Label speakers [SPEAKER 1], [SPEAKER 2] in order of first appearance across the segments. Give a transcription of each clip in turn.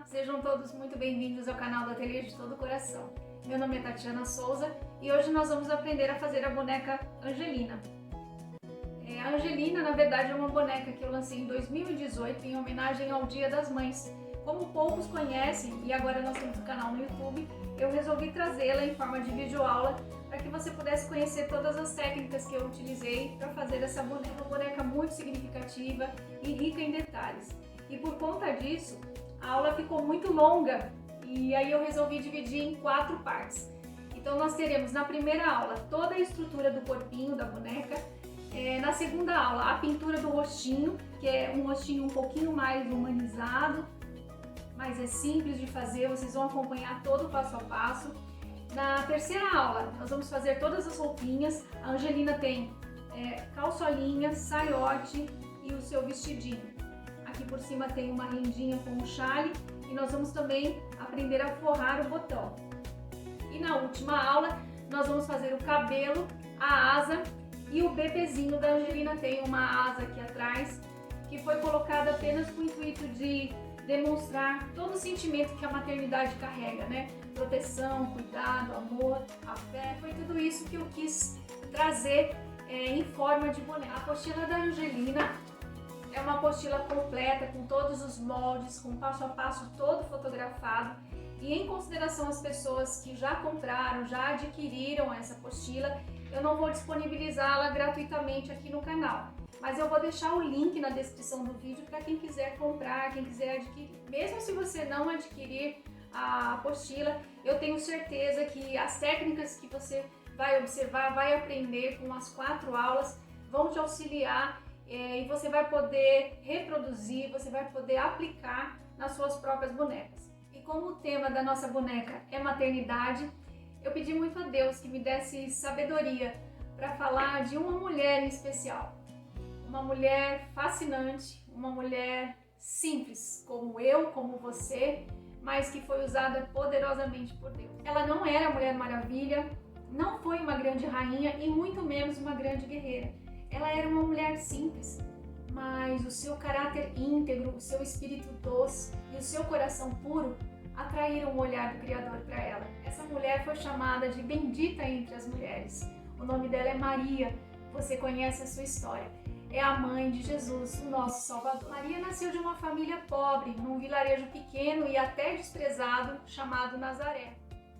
[SPEAKER 1] Sejam todos muito bem-vindos ao canal do Ateliê de Todo o Coração. Meu nome é Tatiana Souza e hoje nós vamos aprender a fazer a boneca Angelina. A Angelina, na verdade, é uma boneca que eu lancei em 2018 em homenagem ao Dia das Mães. Como poucos conhecem, e agora nós temos um canal no YouTube, eu resolvi trazê-la em forma de videoaula para que você pudesse conhecer todas as técnicas que eu utilizei para fazer essa boneca. Uma boneca muito significativa e rica em detalhes. E por conta disso, a aula ficou muito longa e aí eu resolvi dividir em 4 partes. Então nós teremos na primeira aula toda a estrutura do corpinho da boneca, na segunda aula a pintura do rostinho, que é um rostinho um pouquinho mais humanizado, mas é simples de fazer, vocês vão acompanhar todo o passo a passo. Na terceira aula nós vamos fazer todas as roupinhas. A Angelina tem calçolinha, saiote e o seu vestidinho. Aqui por cima tem uma rendinha com um chale e nós vamos também aprender a forrar o botão. E na última aula nós vamos fazer o cabelo, a asa e o bebezinho da Angelina. Tem uma asa aqui atrás que foi colocada apenas com o intuito de demonstrar todo o sentimento que a maternidade carrega, né? Proteção, cuidado, amor, afeto. Foi tudo isso que eu quis trazer em forma de boneca. A apostila da Angelina é uma apostila completa, com todos os moldes, com passo a passo todo fotografado. E em consideração às pessoas que já compraram, já adquiriram essa apostila, eu não vou disponibilizá-la gratuitamente aqui no canal. Mas eu vou deixar o link na descrição do vídeo para quem quiser comprar, quem quiser adquirir. Mesmo se você não adquirir a apostila, eu tenho certeza que as técnicas que você vai observar, vai aprender com as 4 aulas, vão te auxiliar e você vai poder reproduzir, você vai poder aplicar nas suas próprias bonecas. E como o tema da nossa boneca é maternidade, eu pedi muito a Deus que me desse sabedoria para falar de uma mulher em especial. Uma mulher fascinante, uma mulher simples, como eu, como você, mas que foi usada poderosamente por Deus. Ela não era a Mulher Maravilha, não foi uma grande rainha e muito menos uma grande guerreira. Ela era uma mulher simples, mas o seu caráter íntegro, o seu espírito doce e o seu coração puro atraíram o olhar do Criador para ela. Essa mulher foi chamada de bendita entre as mulheres. O nome dela é Maria, você conhece a sua história. É a mãe de Jesus, o nosso Salvador. Maria nasceu de uma família pobre, num vilarejo pequeno e até desprezado, chamado Nazaré.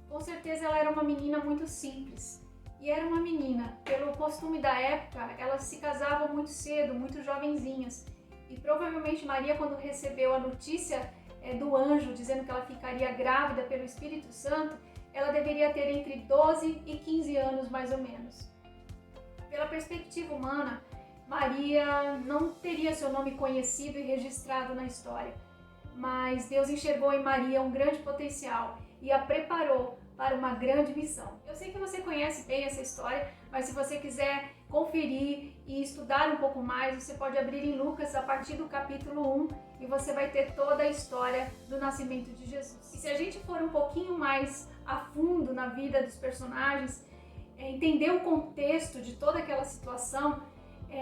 [SPEAKER 1] Com certeza ela era uma menina muito simples. E era uma menina, pelo costume da época, elas se casavam muito cedo, muito jovenzinhas. E provavelmente Maria, quando recebeu a notícia do anjo dizendo que ela ficaria grávida pelo Espírito Santo, ela deveria ter entre 12 e 15 anos mais ou menos. Pela perspectiva humana, Maria não teria seu nome conhecido e registrado na história. Mas Deus enxergou em Maria um grande potencial e a preparou para uma grande missão. Eu sei que você conhece bem essa história, mas se você quiser conferir e estudar um pouco mais, você pode abrir em Lucas a partir do capítulo 1 e você vai ter toda a história do nascimento de Jesus. E se a gente for um pouquinho mais a fundo na vida dos personagens, entender o contexto de toda aquela situação,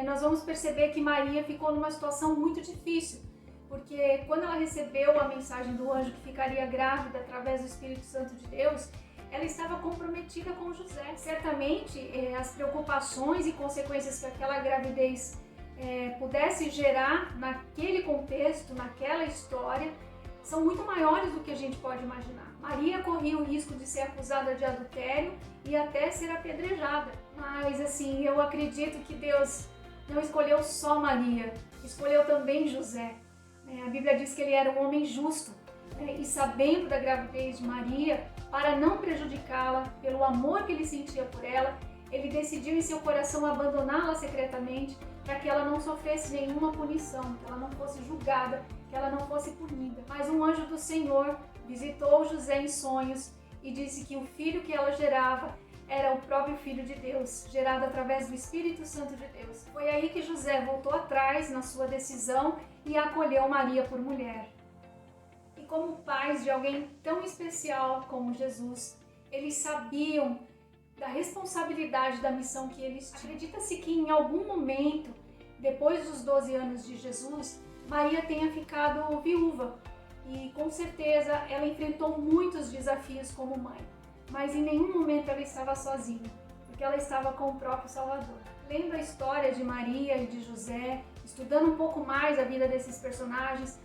[SPEAKER 1] nós vamos perceber que Maria ficou numa situação muito difícil. Porque quando ela recebeu a mensagem do anjo que ficaria grávida através do Espírito Santo de Deus, ela estava comprometida com José. Certamente as preocupações e consequências que aquela gravidez pudesse gerar naquele contexto, naquela história, são muito maiores do que a gente pode imaginar. Maria corria o risco de ser acusada de adultério e até ser apedrejada. Mas assim, eu acredito que Deus não escolheu só Maria, escolheu também José. A Bíblia diz que ele era um homem justo, e sabendo da gravidez de Maria, para não prejudicá-la, pelo amor que ele sentia por ela, ele decidiu em seu coração abandoná-la secretamente para que ela não sofresse nenhuma punição, que ela não fosse julgada, que ela não fosse punida. Mas um anjo do Senhor visitou José em sonhos e disse que o filho que ela gerava era o próprio Filho de Deus, gerado através do Espírito Santo de Deus. Foi aí que José voltou atrás na sua decisão e acolheu Maria por mulher. E como pais de alguém tão especial como Jesus, eles sabiam da responsabilidade da missão que eles tinham. Acredita-se que em algum momento, depois dos 12 anos de Jesus, Maria tenha ficado viúva. e com certeza ela enfrentou muitos desafios como mãe, mas em nenhum momento ela estava sozinha, porque ela estava com o próprio Salvador. Lendo a história de Maria e de José, estudando um pouco mais a vida desses personagens,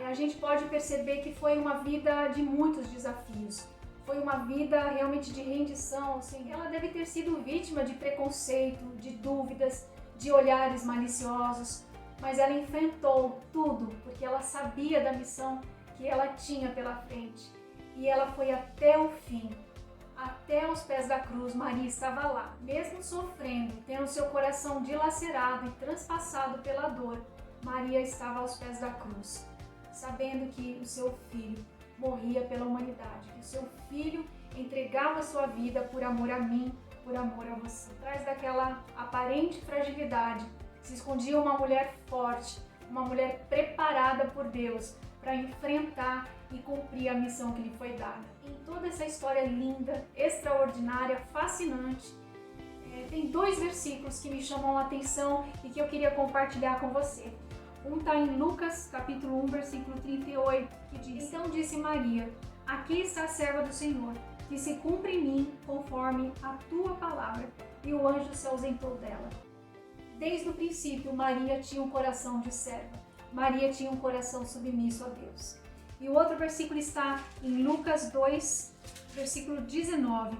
[SPEAKER 1] a gente pode perceber que foi uma vida de muitos desafios. Foi uma vida realmente de rendição, assim. Ela deve ter sido vítima de preconceito, de dúvidas, de olhares maliciosos, mas ela enfrentou tudo porque ela sabia da missão que ela tinha pela frente. E ela foi até o fim, até os pés da cruz. Maria estava lá, mesmo sofrendo, tendo seu coração dilacerado e transpassado pela dor. Maria estava aos pés da cruz, sabendo que o seu filho morria pela humanidade, que o seu filho entregava sua vida por amor a mim, por amor a você. Atrás daquela aparente fragilidade se escondia uma mulher forte, uma mulher preparada por Deus para enfrentar e cumprir a missão que lhe foi dada. Em toda essa história linda, extraordinária, fascinante, tem 2 versículos que me chamam a atenção e que eu queria compartilhar com você. Um está em Lucas, capítulo 1, versículo 38, que diz: Então disse Maria, aqui está a serva do Senhor, que se cumpre em mim conforme a tua palavra. E o anjo se ausentou dela. Desde o princípio, Maria tinha um coração de serva. Maria tinha um coração submisso a Deus. E o outro versículo está em Lucas 2, versículo 19,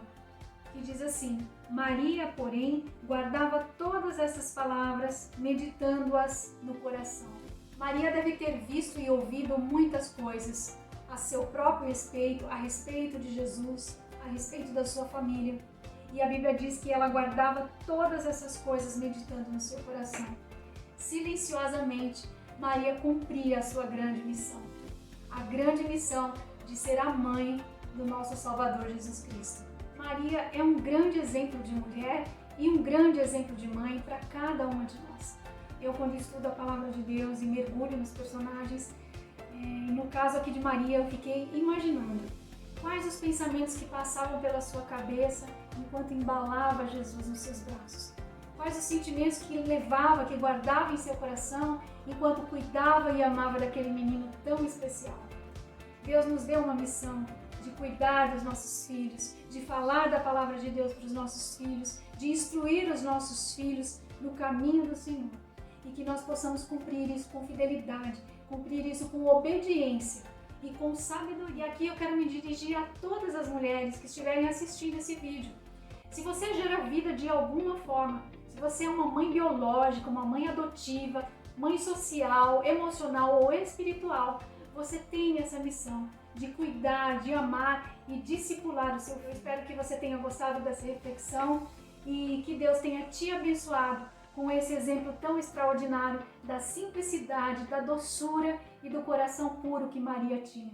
[SPEAKER 1] que diz assim: Maria, porém, guardava todas essas palavras, meditando-as no coração. Maria deve ter visto e ouvido muitas coisas a seu próprio respeito, a respeito de Jesus, a respeito da sua família. E a Bíblia diz que ela guardava todas essas coisas meditando no seu coração. Silenciosamente, Maria cumpria a sua grande missão. A grande missão de ser a mãe do nosso Salvador Jesus Cristo. Maria é um grande exemplo de mulher e um grande exemplo de mãe para cada uma de nós. Eu, quando estudo a palavra de Deus e mergulho nos personagens, no caso aqui de Maria, eu fiquei imaginando quais os pensamentos que passavam pela sua cabeça enquanto embalava Jesus nos seus braços. Quais os sentimentos que levava, que guardava em seu coração enquanto cuidava e amava daquele menino tão especial. Deus nos deu uma missão de cuidar dos nossos filhos, de falar da palavra de Deus para os nossos filhos, de instruir os nossos filhos no caminho do Senhor. E que nós possamos cumprir isso com fidelidade, cumprir isso com obediência e com sabedoria. E aqui eu quero me dirigir a todas as mulheres que estiverem assistindo esse vídeo. Se você gera vida de alguma forma, se você é uma mãe biológica, uma mãe adotiva, mãe social, emocional ou espiritual, você tem essa missão de cuidar, de amar e discipular o seu filho. Eu espero que você tenha gostado dessa reflexão e que Deus tenha te abençoado com esse exemplo tão extraordinário da simplicidade, da doçura e do coração puro que Maria tinha.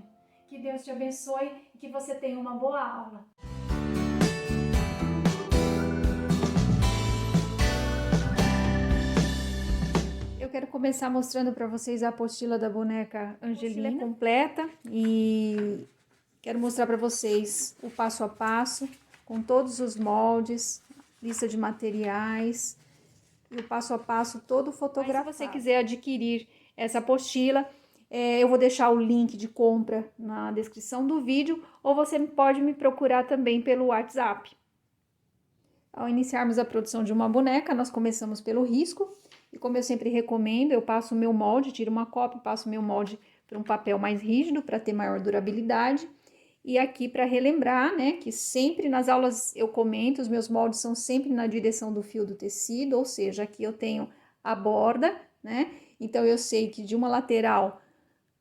[SPEAKER 1] Que Deus te abençoe e que você tenha uma boa aula. Eu quero começar mostrando para vocês a apostila da boneca Angelina completa e quero mostrar para vocês o passo a passo com todos os moldes, lista de materiais e o passo a passo todo fotografado. Se você quiser adquirir essa apostila, eu vou deixar o link de compra na descrição do vídeo ou você pode me procurar também pelo WhatsApp. Ao iniciarmos a produção de uma boneca, nós começamos pelo risco. E como eu sempre recomendo, eu passo o meu molde, tiro uma cópia, passo o meu molde para um papel mais rígido, para ter maior durabilidade. E aqui para relembrar, né, que sempre nas aulas eu comento, os meus moldes são sempre na direção do fio do tecido, ou seja, aqui eu tenho a borda, né, então eu sei que de uma lateral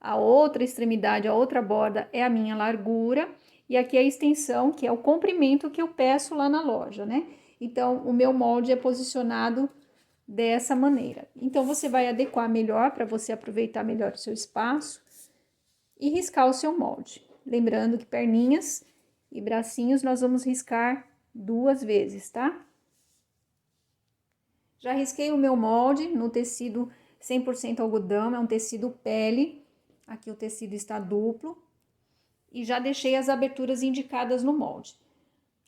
[SPEAKER 1] a outra extremidade, a outra borda é a minha largura, e aqui a extensão, que é o comprimento que eu peço lá na loja, né. Então, o meu molde é posicionado dessa maneira. Então, você vai adequar melhor para você aproveitar melhor o seu espaço e riscar o seu molde. Lembrando que perninhas e bracinhos nós vamos riscar 2 vezes, tá? Já risquei o meu molde no tecido 100% algodão, é um tecido pele. Aqui o tecido está duplo. E já deixei as aberturas indicadas no molde.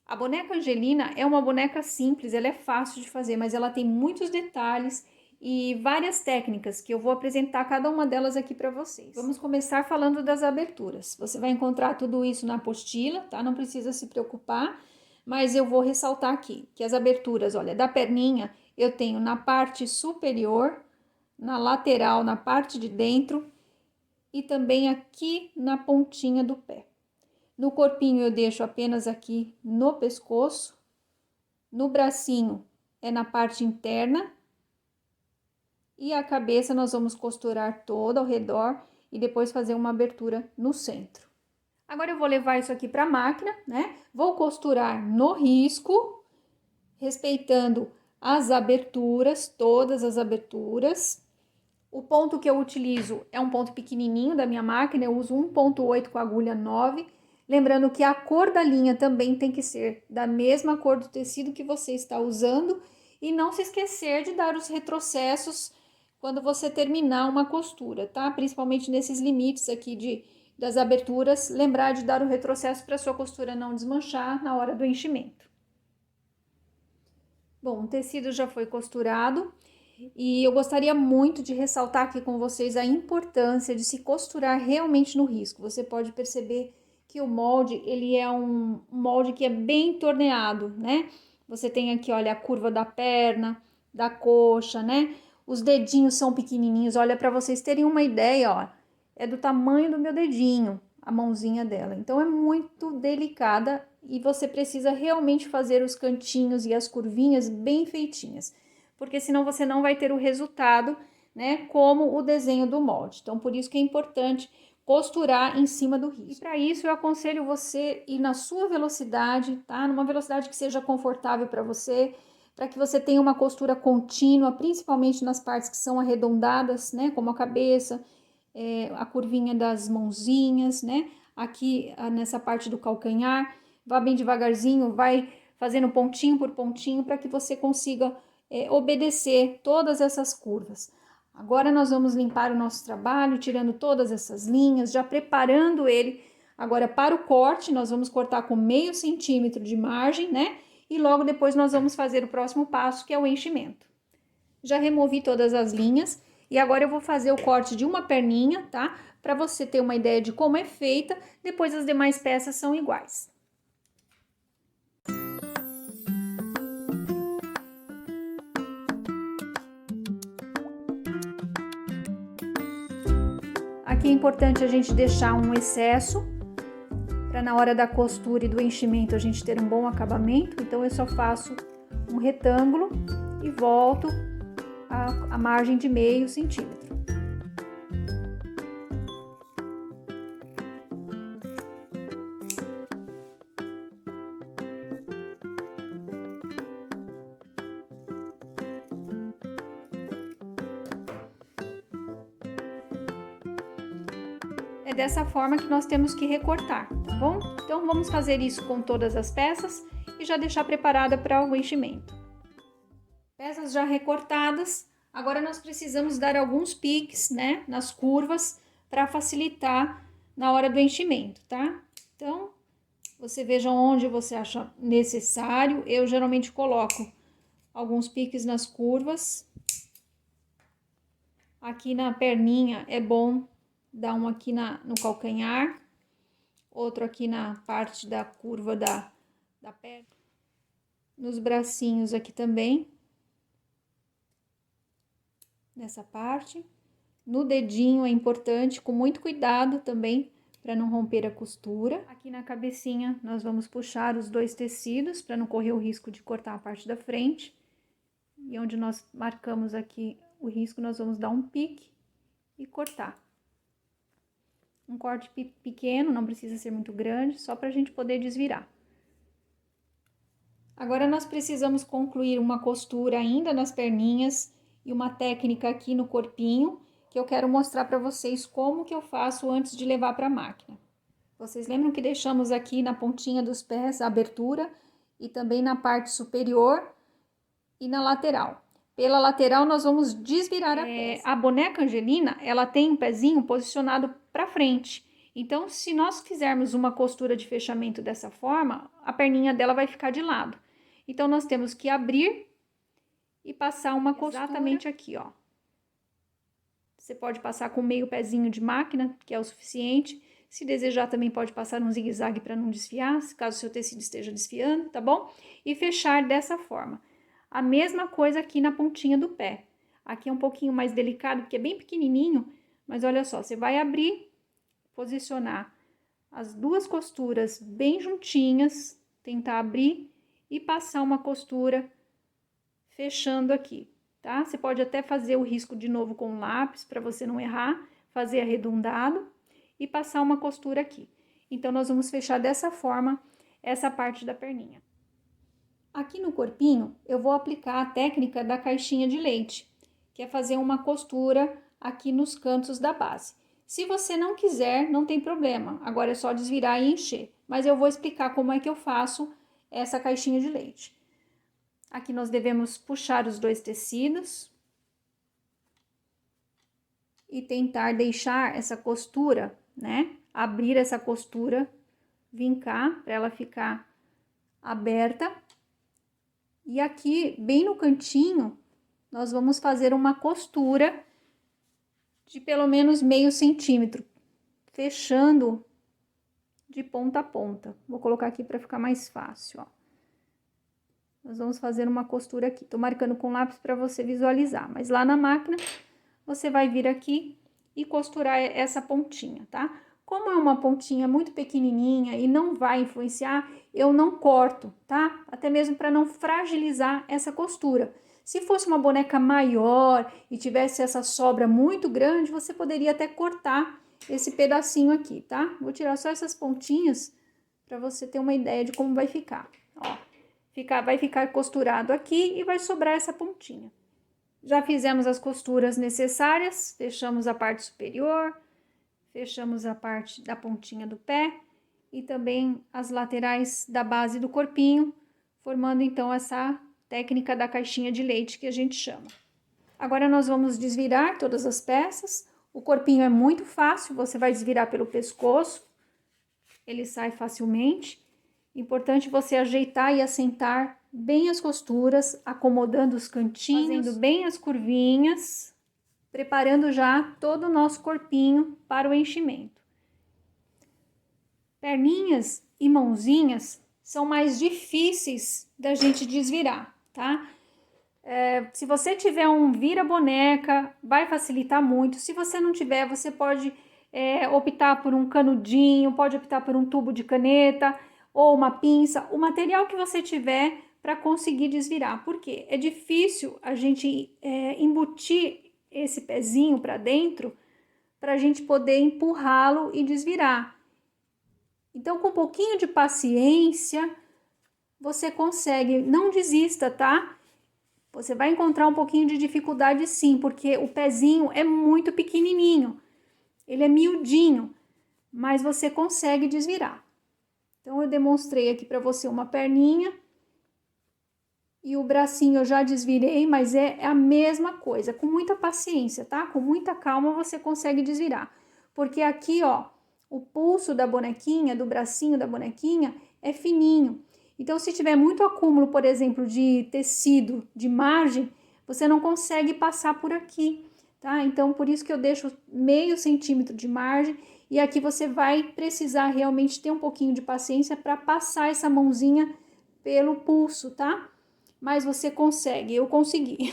[SPEAKER 1] A boneca Angelina é uma boneca simples, ela é fácil de fazer, mas ela tem muitos detalhes e várias técnicas que eu vou apresentar cada uma delas aqui para vocês. Vamos começar falando das aberturas. Você vai encontrar tudo isso na apostila, tá? Não precisa se preocupar, mas eu vou ressaltar aqui que as aberturas, olha, da perninha eu tenho na parte superior, na lateral, na parte de dentro e também aqui na pontinha do pé. No corpinho eu deixo apenas aqui no pescoço, no bracinho é na parte interna e a cabeça nós vamos costurar toda ao redor e depois fazer uma abertura no centro. Agora eu vou levar isso aqui para a máquina, né? Vou costurar no risco, respeitando as aberturas, todas as aberturas. O ponto que eu utilizo é um ponto pequenininho da minha máquina, eu uso 1,8 com agulha 9. Lembrando que a cor da linha também tem que ser da mesma cor do tecido que você está usando. E não se esquecer de dar os retrocessos quando você terminar uma costura, tá? Principalmente nesses limites aqui das aberturas, lembrar de dar o retrocesso para sua costura não desmanchar na hora do enchimento. Bom, o tecido já foi costurado. E eu gostaria muito de ressaltar aqui com vocês a importância de se costurar realmente no risco. Você pode perceber que o molde, ele é um molde que é bem torneado, né? Você tem aqui, olha, a curva da perna, da coxa, né? Os dedinhos são pequenininhos, olha, para vocês terem uma ideia, ó, é do tamanho do meu dedinho, a mãozinha dela. Então, é muito delicada e você precisa realmente fazer os cantinhos e as curvinhas bem feitinhas, porque senão você não vai ter o resultado, né, como o desenho do molde. Então, por isso que é importante costurar em cima do risco. E para isso, eu aconselho você ir na sua velocidade, tá? Numa velocidade que seja confortável para que você tenha uma costura contínua, principalmente nas partes que são arredondadas, né, como a cabeça, a curvinha das mãozinhas, né, aqui nessa parte do calcanhar. Vá bem devagarzinho, vai fazendo pontinho por pontinho para que você consiga obedecer todas essas curvas. Agora nós vamos limpar o nosso trabalho, tirando todas essas linhas, já preparando ele agora para o corte. Nós vamos cortar com meio centímetro de margem, né? E logo depois nós vamos fazer o próximo passo, que é o enchimento. Já removi todas as linhas e agora eu vou fazer o corte de uma perninha, tá? Para você ter uma ideia de como é feita, depois as demais peças são iguais. Aqui é importante a gente deixar um excesso, para na hora da costura e do enchimento a gente ter um bom acabamento. Então, eu só faço um retângulo e volto a margem de meio centímetro. É dessa forma que nós temos que recortar, tá bom? Então, vamos fazer isso com todas as peças e já deixar preparada para o enchimento. Peças já recortadas, agora nós precisamos dar alguns piques, né, nas curvas para facilitar na hora do enchimento, tá? Então, você veja onde você acha necessário. Eu geralmente coloco alguns piques nas curvas. Aqui na perninha é bom dar um aqui no calcanhar, outro aqui na parte da curva da perna, nos bracinhos aqui também, nessa parte. No dedinho é importante, com muito cuidado também, para não romper a costura. Aqui na cabecinha nós vamos puxar os dois tecidos, para não correr o risco de cortar a parte da frente. E onde nós marcamos aqui o risco, nós vamos dar um pique e cortar. Um corte pequeno, não precisa ser muito grande, só para a gente poder desvirar. Agora, nós precisamos concluir uma costura ainda nas perninhas e uma técnica aqui no corpinho, que eu quero mostrar para vocês como que eu faço antes de levar para a máquina. Vocês lembram que deixamos aqui na pontinha dos pés a abertura e também na parte superior e na lateral. Pela lateral, nós vamos desvirar a peça. A boneca Angelina, ela tem um pezinho posicionado para frente. Então, se nós fizermos uma costura de fechamento dessa forma, a perninha dela vai ficar de lado. Então, nós temos que abrir e passar uma costura exatamente aqui, ó. Você pode passar com meio pezinho de máquina, que é o suficiente. Se desejar, também pode passar um zigue-zague para não desfiar, caso o seu tecido esteja desfiando, tá bom? E fechar dessa forma. A mesma coisa aqui na pontinha do pé. Aqui é um pouquinho mais delicado, porque é bem pequenininho, mas olha só, você vai abrir, posicionar as duas costuras bem juntinhas, tentar abrir e passar uma costura fechando aqui, tá? Você pode até fazer o risco de novo com lápis para você não errar, fazer arredondado e passar uma costura aqui. Então, nós vamos fechar dessa forma essa parte da perninha. Aqui no corpinho, eu vou aplicar a técnica da caixinha de leite, que é fazer uma costura aqui nos cantos da base. Se você não quiser, não tem problema, agora é só desvirar e encher. Mas eu vou explicar como é que eu faço essa caixinha de leite. Aqui nós devemos puxar os dois tecidos e tentar deixar essa costura, né? Abrir essa costura, vincar para ela ficar aberta. E aqui, bem no cantinho, nós vamos fazer uma costura de pelo menos meio centímetro, fechando de ponta a ponta. Vou colocar aqui para ficar mais fácil, ó. Nós vamos fazer uma costura aqui. Tô marcando com lápis para você visualizar, mas lá na máquina você vai vir aqui e costurar essa pontinha, tá? Como é uma pontinha muito pequenininha e não vai influenciar, eu não corto, tá? Até mesmo para não fragilizar essa costura. Se fosse uma boneca maior e tivesse essa sobra muito grande, você poderia até cortar esse pedacinho aqui, tá? Vou tirar só essas pontinhas para você ter uma ideia de como vai ficar, ó. Vai ficar costurado aqui e vai sobrar essa pontinha. Já fizemos as costuras necessárias, fechamos a parte superior, fechamos a parte da pontinha do pé e também as laterais da base do corpinho, formando então essa técnica da caixinha de leite que a gente chama. Agora nós vamos desvirar todas as peças. O corpinho é muito fácil, você vai desvirar pelo pescoço, ele sai facilmente. Importante você ajeitar e assentar bem as costuras, acomodando os cantinhos, fazendo bem as curvinhas, preparando já todo o nosso corpinho para o enchimento. Perninhas e mãozinhas são mais difíceis da gente desvirar, tá? Se você tiver um vira-boneca, vai facilitar muito. Se você não tiver, você pode optar por um canudinho, pode optar por um tubo de caneta ou uma pinça, o material que você tiver para conseguir desvirar. Porque é difícil a gente embutir esse pezinho para dentro para a gente poder empurrá-lo e desvirar. Então, com um pouquinho de paciência, você consegue. Não desista, tá? Você vai encontrar um pouquinho de dificuldade sim, porque o pezinho é muito pequenininho, ele é miudinho, mas você consegue desvirar. Então, eu demonstrei aqui para você uma perninha e o bracinho eu já desvirei, mas é a mesma coisa, com muita paciência, tá? Com muita calma você consegue desvirar, porque aqui, ó, o pulso da bonequinha, do bracinho da bonequinha é fininho. Então, se tiver muito acúmulo, por exemplo, de tecido, de margem, você não consegue passar por aqui, tá? Então, por isso que eu deixo meio centímetro de margem e aqui você vai precisar realmente ter um pouquinho de paciência para passar essa mãozinha pelo pulso, tá? Mas você consegue, eu consegui.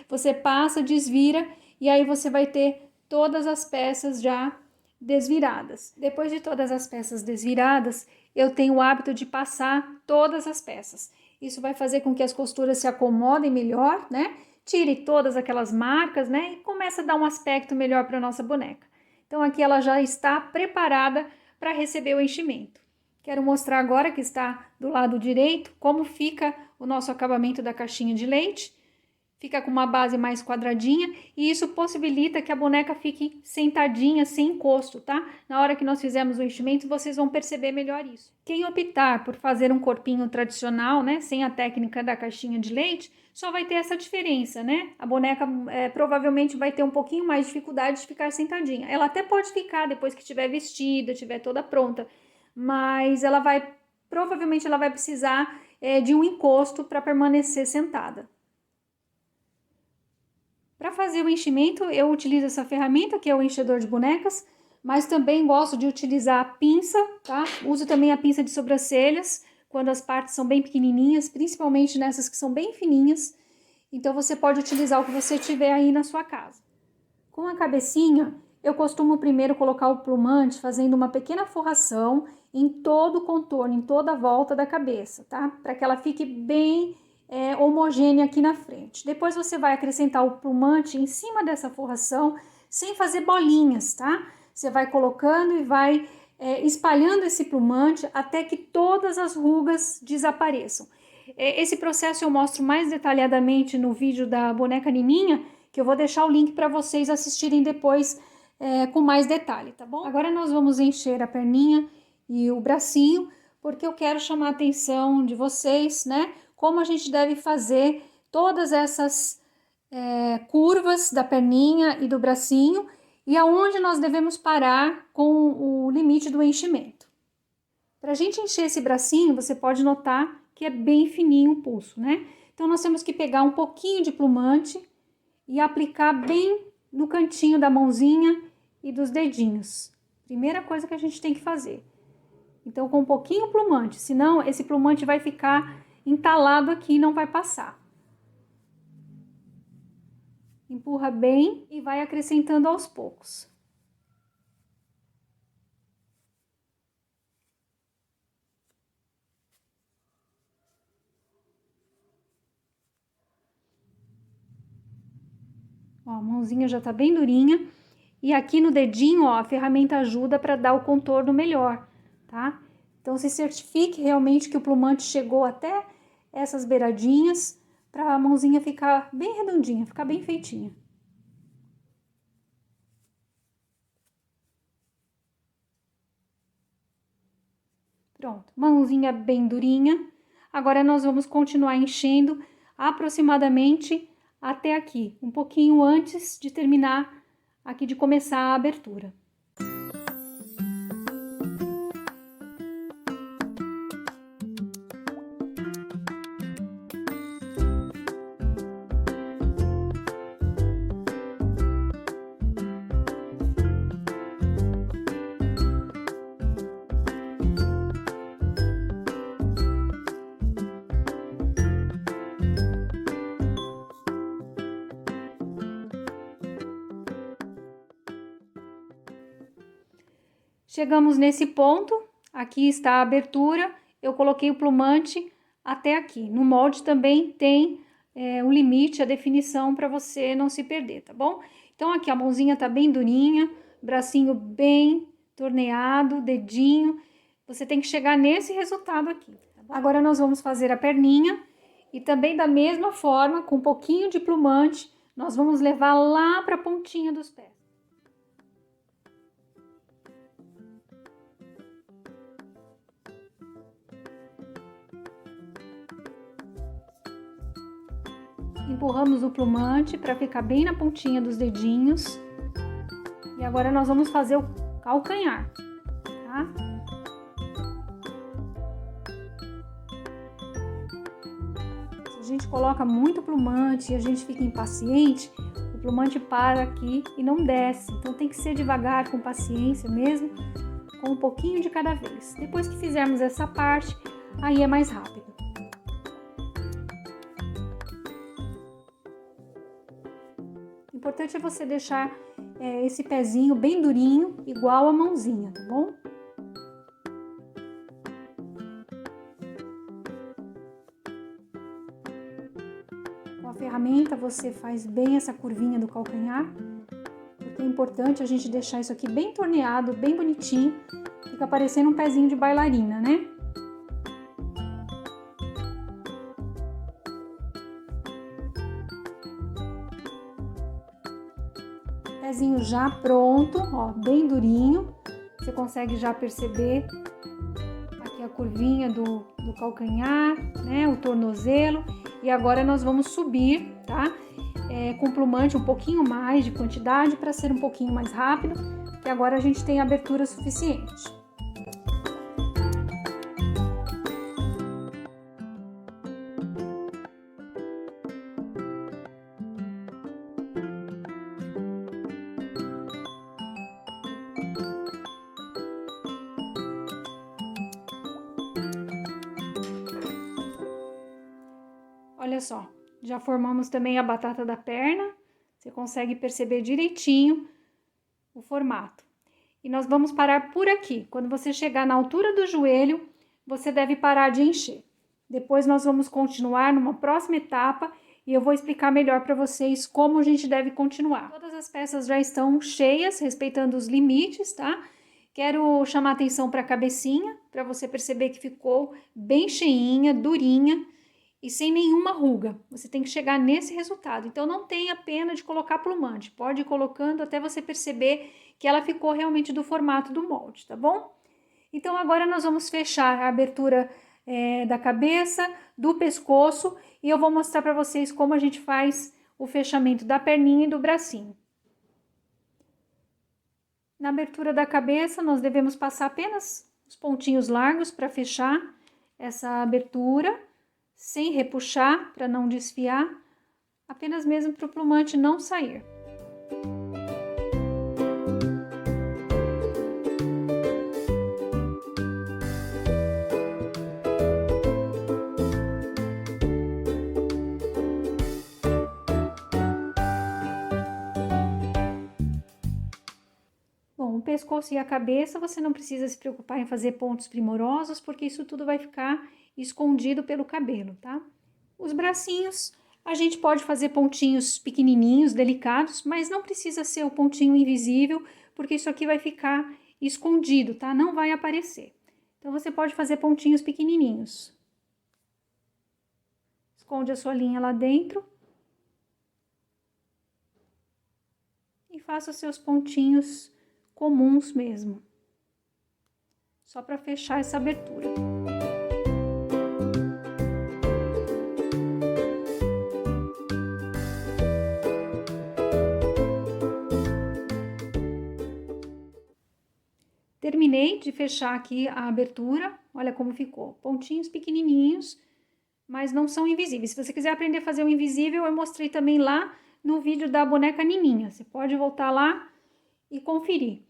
[SPEAKER 1] Você passa, desvira e aí você vai ter todas as peças já desviradas. Depois de todas as peças desviradas, eu tenho o hábito de passar todas as peças. Isso vai fazer com que as costuras se acomodem melhor, né? Tire todas aquelas marcas, né? E começa a dar um aspecto melhor para a nossa boneca. Então, aqui ela já está preparada para receber o enchimento. Quero mostrar agora que está do lado direito como fica o nosso acabamento da caixinha de leite. Fica com uma base mais quadradinha e isso possibilita que a boneca fique sentadinha, sem encosto, tá? Na hora que nós fizermos o enchimento, vocês vão perceber melhor isso. Quem optar por fazer um corpinho tradicional, né, sem a técnica da caixinha de leite, só vai ter essa diferença, né? A boneca provavelmente vai ter um pouquinho mais de dificuldade de ficar sentadinha. Ela até pode ficar depois que estiver vestida, estiver toda pronta, mas provavelmente ela vai precisar de um encosto para permanecer sentada. Para fazer o enchimento, eu utilizo essa ferramenta, que é o enchedor de bonecas, mas também gosto de utilizar a pinça, tá? Uso também a pinça de sobrancelhas, quando as partes são bem pequenininhas, principalmente nessas que são bem fininhas. Então, você pode utilizar o que você tiver aí na sua casa. Com a cabecinha, eu costumo primeiro colocar o plumante fazendo uma pequena forração em todo o contorno, em toda a volta da cabeça, tá? Para que ela fique bem homogênea aqui na frente. Depois você vai acrescentar o plumante em cima dessa forração, sem fazer bolinhas, tá? Você vai colocando e vai espalhando esse plumante até que todas as rugas desapareçam. Esse processo eu mostro mais detalhadamente no vídeo da boneca Nininha, que eu vou deixar o link para vocês assistirem depois com mais detalhe, tá bom? Agora nós vamos encher a perninha e o bracinho, porque eu quero chamar a atenção de vocês, né? Como a gente deve fazer todas essas curvas da perninha e do bracinho e aonde nós devemos parar com o limite do enchimento. Para a gente encher esse bracinho, você pode notar que é bem fininho o pulso, né? Então, nós temos que pegar um pouquinho de plumante e aplicar bem no cantinho da mãozinha e dos dedinhos. Primeira coisa que a gente tem que fazer. Então, com um pouquinho plumante, senão esse plumante vai ficar entalado aqui e não vai passar. Empurra bem e vai acrescentando aos poucos. Ó, a mãozinha já tá bem durinha. E aqui no dedinho, ó, a ferramenta ajuda para dar o contorno melhor, tá? Então, se certifique realmente que o plumante chegou até essas beiradinhas, para a mãozinha ficar bem redondinha, ficar bem feitinha. Pronto, mãozinha bem durinha. Agora, nós vamos continuar enchendo aproximadamente até aqui, um pouquinho antes de terminar aqui, de começar a abertura. Chegamos nesse ponto, aqui está a abertura, eu coloquei o plumante até aqui. No molde também tem um limite, a definição para você não se perder, tá bom? Então aqui a mãozinha tá bem durinha, bracinho bem torneado, dedinho. Você tem que chegar nesse resultado aqui, tá bom? Agora nós vamos fazer a perninha e também da mesma forma, com um pouquinho de plumante, nós vamos levar lá para a pontinha dos pés. Empurramos o plumante para ficar bem na pontinha dos dedinhos. E agora nós vamos fazer o calcanhar, tá? Se a gente coloca muito plumante e a gente fica impaciente, o plumante para aqui e não desce. Então tem que ser devagar, com paciência mesmo, com um pouquinho de cada vez. Depois que fizermos essa parte, aí é mais rápido. O importante é você deixar esse pezinho bem durinho, igual a mãozinha, tá bom? Com a ferramenta você faz bem essa curvinha do calcanhar, porque é importante a gente deixar isso aqui bem torneado, bem bonitinho, fica parecendo um pezinho de bailarina, né? Pezinho já pronto, ó, bem durinho. Você consegue já perceber aqui a curvinha do calcanhar, né, o tornozelo. E agora nós vamos subir, tá? Com plumante um pouquinho mais de quantidade para ser um pouquinho mais rápido, que agora a gente tem abertura suficiente. só, já formamos também a batata da perna, você consegue perceber direitinho o formato. E nós vamos parar por aqui. Quando você chegar na altura do joelho, você deve parar de encher. Depois nós vamos continuar numa próxima etapa e eu vou explicar melhor para vocês como a gente deve continuar. Todas as peças já estão cheias, respeitando os limites, tá? Quero chamar atenção para a cabecinha, para você perceber que ficou bem cheinha, durinha e sem nenhuma ruga. Você tem que chegar nesse resultado. Então não tenha pena de colocar plumante. Pode ir colocando até você perceber que ela ficou realmente do formato do molde, tá bom? Então agora nós vamos fechar a abertura da cabeça, do pescoço e eu vou mostrar para vocês como a gente faz o fechamento da perninha e do bracinho. Na abertura da cabeça, nós devemos passar apenas os pontinhos largos para fechar essa abertura, sem repuxar, para não desfiar, apenas mesmo para o plumante não sair. Bom, o pescoço e a cabeça, você não precisa se preocupar em fazer pontos primorosos, porque isso tudo vai ficar escondido pelo cabelo, tá? Os bracinhos, a gente pode fazer pontinhos pequenininhos, delicados, mas não precisa ser o pontinho invisível, porque isso aqui vai ficar escondido, tá? Não vai aparecer. Então, você pode fazer pontinhos pequenininhos. Esconde a sua linha lá dentro. E faça os seus pontinhos comuns mesmo, só para fechar essa abertura. Terminei de fechar aqui a abertura, olha como ficou, pontinhos pequenininhos, mas não são invisíveis. Se você quiser aprender a fazer o invisível, eu mostrei também lá no vídeo da boneca Nininha, você pode voltar lá e conferir.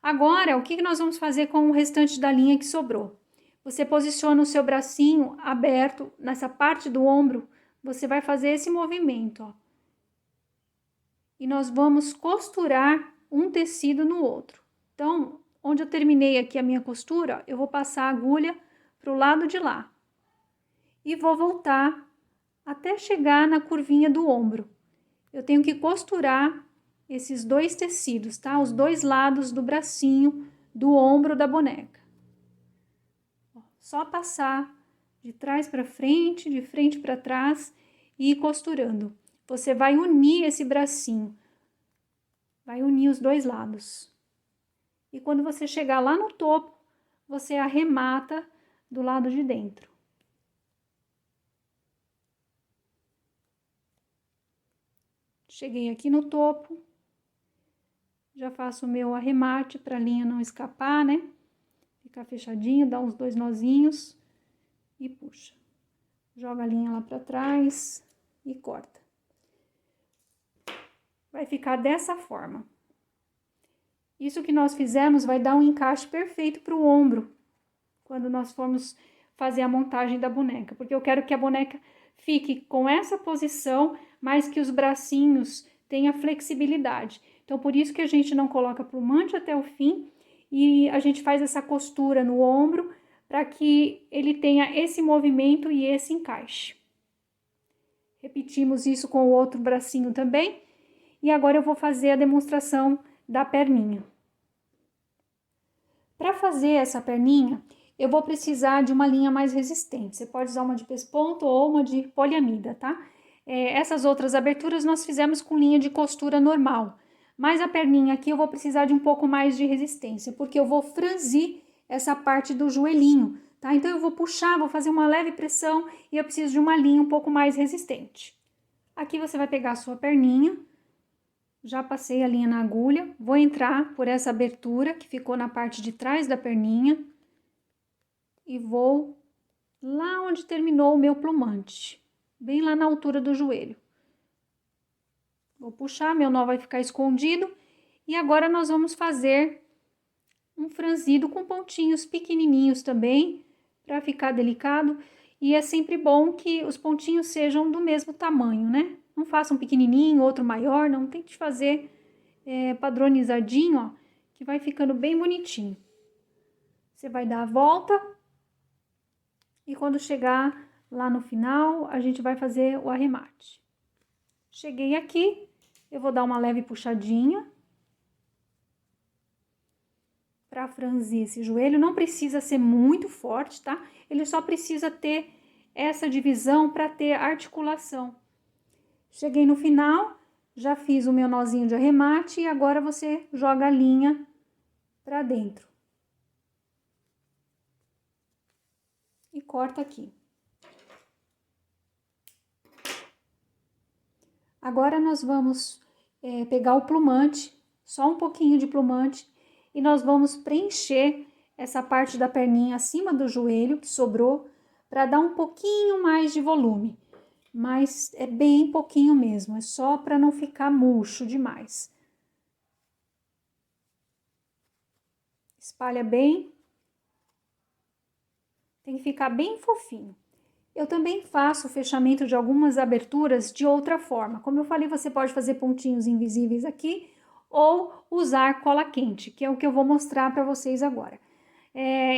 [SPEAKER 1] Agora, o que nós vamos fazer com o restante da linha que sobrou? Você posiciona o seu bracinho aberto, nessa parte do ombro, você vai fazer esse movimento, ó. E nós vamos costurar um tecido no outro. Então, onde eu terminei aqui a minha costura, eu vou passar a agulha para o lado de lá. E vou voltar até chegar na curvinha do ombro. Eu tenho que costurar esses dois tecidos, tá? Os dois lados do bracinho, do ombro da boneca. Só passar de trás para frente, de frente para trás e ir costurando. Você vai unir esse bracinho, vai unir os dois lados. E quando você chegar lá no topo, você arremata do lado de dentro. Cheguei aqui no topo. Já faço o meu arremate para a linha não escapar, né? Ficar fechadinho, dá uns 2 nozinhos e puxa. Joga a linha lá para trás e corta. Vai ficar dessa forma. Isso que nós fizemos vai dar um encaixe perfeito para o ombro, quando nós formos fazer a montagem da boneca. Porque eu quero que a boneca fique com essa posição, mas que os bracinhos tenham flexibilidade. Então, por isso que a gente não coloca plumante até o fim e a gente faz essa costura no ombro para que ele tenha esse movimento e esse encaixe. Repetimos isso com o outro bracinho também. E agora eu vou fazer a demonstração da perninha. Para fazer essa perninha, eu vou precisar de uma linha mais resistente. Você pode usar uma de pesponto ou uma de poliamida, tá? Essas outras aberturas nós fizemos com linha de costura normal. Mas a perninha aqui eu vou precisar de um pouco mais de resistência, porque eu vou franzir essa parte do joelhinho, tá? Então eu vou puxar, vou fazer uma leve pressão e eu preciso de uma linha um pouco mais resistente. Aqui você vai pegar a sua perninha, já passei a linha na agulha, vou entrar por essa abertura que ficou na parte de trás da perninha e vou lá onde terminou o meu plumante, bem lá na altura do joelho. Vou puxar, meu nó vai ficar escondido e agora nós vamos fazer um franzido com pontinhos pequenininhos também, para ficar delicado.
[SPEAKER 2] E é sempre bom que os pontinhos sejam do mesmo tamanho, né? Não faça um pequenininho, outro maior, não tente fazer padronizadinho, ó, que vai ficando bem bonitinho. Você vai dar a volta e quando chegar lá no final, a gente vai fazer o arremate. Cheguei aqui, eu vou dar uma leve puxadinha para franzir esse joelho. Não precisa ser muito forte, tá? Ele só precisa ter essa divisão para ter articulação. Cheguei no final, já fiz o meu nozinho de arremate e agora você joga a linha para dentro. E corta aqui. Agora nós vamos pegar o plumante, só um pouquinho de plumante, e nós vamos preencher essa parte da perninha acima do joelho que sobrou, para dar um pouquinho mais de volume. Mas é bem pouquinho mesmo, é só para não ficar murcho demais. Espalha bem. Tem que ficar bem fofinho. Eu também faço o fechamento de algumas aberturas de outra forma. Como eu falei, você pode fazer pontinhos invisíveis aqui ou usar cola quente, que é o que eu vou mostrar para vocês agora.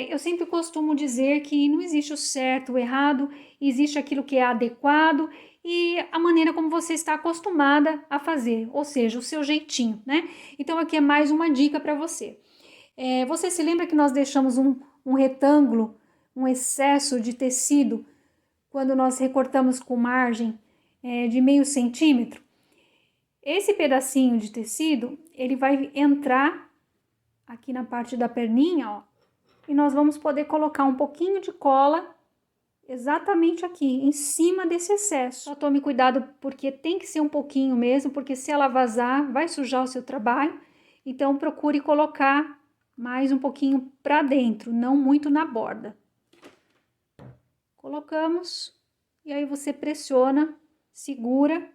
[SPEAKER 2] Eu sempre costumo dizer que não existe o certo, o errado, existe aquilo que é adequado e a maneira como você está acostumada a fazer, ou seja, o seu jeitinho, né? Então aqui é mais uma dica para você. Você se lembra que nós deixamos um retângulo, um excesso de tecido, quando nós recortamos com margem de meio centímetro? Esse pedacinho de tecido, ele vai entrar aqui na parte da perninha, ó, e nós vamos poder colocar um pouquinho de cola exatamente aqui, em cima desse excesso. Só tome cuidado porque tem que ser um pouquinho mesmo, porque se ela vazar, vai sujar o seu trabalho. Então, procure colocar mais um pouquinho para dentro, não muito na borda. Colocamos, e aí você pressiona, segura,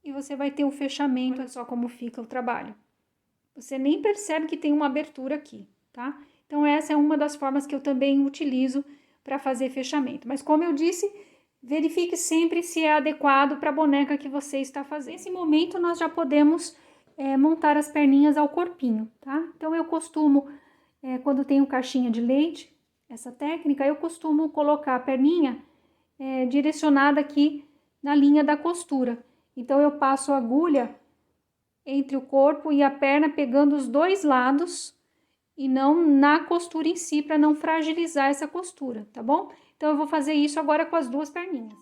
[SPEAKER 2] e você vai ter um fechamento. Olha só como fica o trabalho. Você nem percebe que tem uma abertura aqui, tá? Então, essa é uma das formas que eu também utilizo para fazer fechamento. Mas, como eu disse, verifique sempre se é adequado para a boneca que você está fazendo. Nesse momento, nós já podemos montar as perninhas ao corpinho, tá? Então, eu costumo, quando tenho caixinha de leite, essa técnica, eu costumo colocar a perninha direcionada aqui na linha da costura. Então, eu passo a agulha entre o corpo e a perna, pegando os dois lados e não na costura em si, para não fragilizar essa costura, tá bom? Então, eu vou fazer isso agora com as duas perninhas.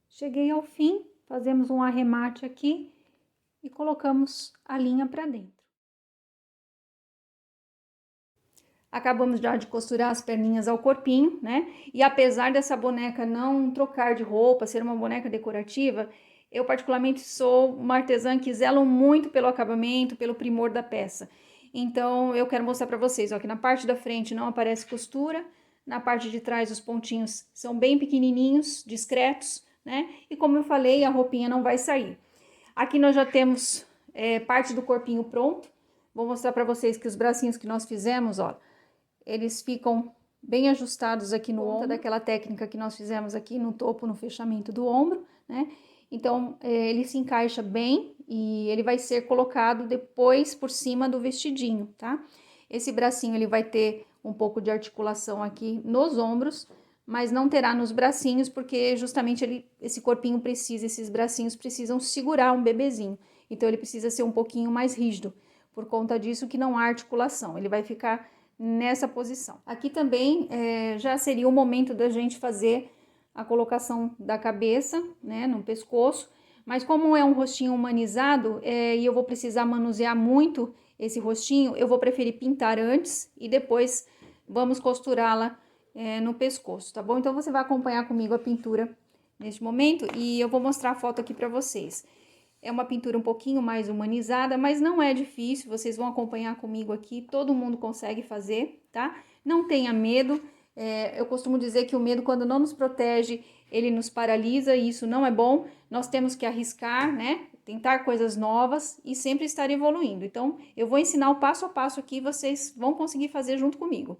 [SPEAKER 2] Cheguei ao fim, fazemos um arremate aqui e colocamos a linha para dentro. Acabamos já de costurar as perninhas ao corpinho, né? E apesar dessa boneca não trocar de roupa, ser uma boneca decorativa, eu particularmente sou uma artesã que zelo muito pelo acabamento, pelo primor da peça. Então, eu quero mostrar para vocês, ó, que na parte da frente não aparece costura, na parte de trás os pontinhos são bem pequenininhos, discretos, né? E como eu falei, a roupinha não vai sair. Aqui nós já temos parte do corpinho pronto. Vou mostrar para vocês que os bracinhos que nós fizemos, ó, eles ficam bem ajustados aqui no ombro, daquela técnica que nós fizemos aqui no topo, no fechamento do ombro, né? Então, ele se encaixa bem e ele vai ser colocado depois por cima do vestidinho, tá? Esse bracinho, ele vai ter um pouco de articulação aqui nos ombros, mas não terá nos bracinhos, porque justamente esse corpinho precisa, esses bracinhos precisam segurar um bebezinho. Então, ele precisa ser um pouquinho mais rígido, por conta disso que não há articulação. Ele vai ficar nessa posição. Aqui também já seria o momento da gente fazer a colocação da cabeça, né, no pescoço, mas como é um rostinho humanizado e eu vou precisar manusear muito esse rostinho, eu vou preferir pintar antes e depois vamos costurá-la no pescoço, tá bom? Então, você vai acompanhar comigo a pintura neste momento e eu vou mostrar a foto aqui para vocês. É uma pintura um pouquinho mais humanizada, mas não é difícil, vocês vão acompanhar comigo aqui, todo mundo consegue fazer, tá? Não tenha medo, eu costumo dizer que o medo, quando não nos protege, ele nos paralisa e isso não é bom. Nós temos que arriscar, né? Tentar coisas novas e sempre estar evoluindo. Então, eu vou ensinar o passo a passo aqui, vocês vão conseguir fazer junto comigo.